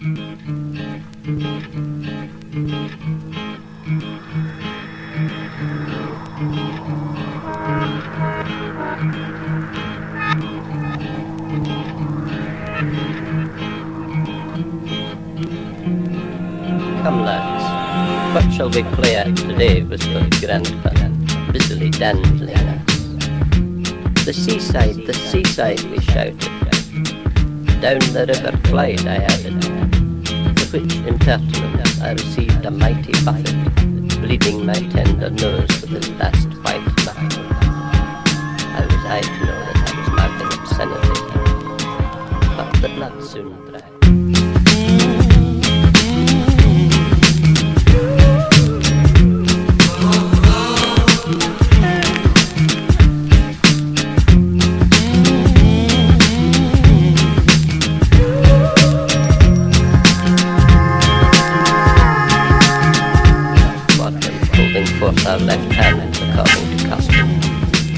Come lads, what shall we play at today? Whispered Grandpa, busily dandling us. The seaside, we shouted. Down the river Clyde, I added, for which impertinence I received a mighty buffet, bleeding my tender nose with his last white knuckle. How was I to know that I was mouthing obscenity? But the blood soon dried. Forth our left hand according to custom,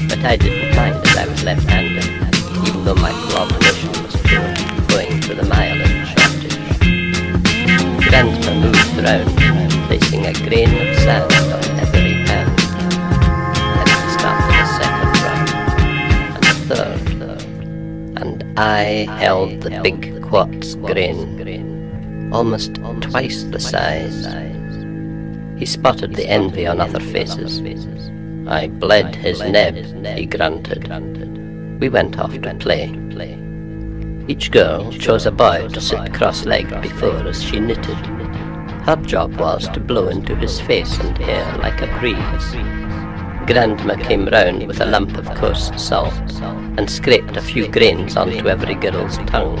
but I didn't mind as I was left-handed, even though my coordination was poor, going for the mile in shortage. Grandpa moved round, placing a grain of sand on every hand. Then he started a second round, and a third, and I held the big quartz grain, almost twice the size. He spotted the envy on other faces. I bled his neb, he grunted. We went off to play. Each girl chose a boy to sit cross-legged before as she knitted. Her job was to blow into his face and hair like a breeze. Grandma came round with a lump of coarse salt and scraped a few grains onto every girl's tongue.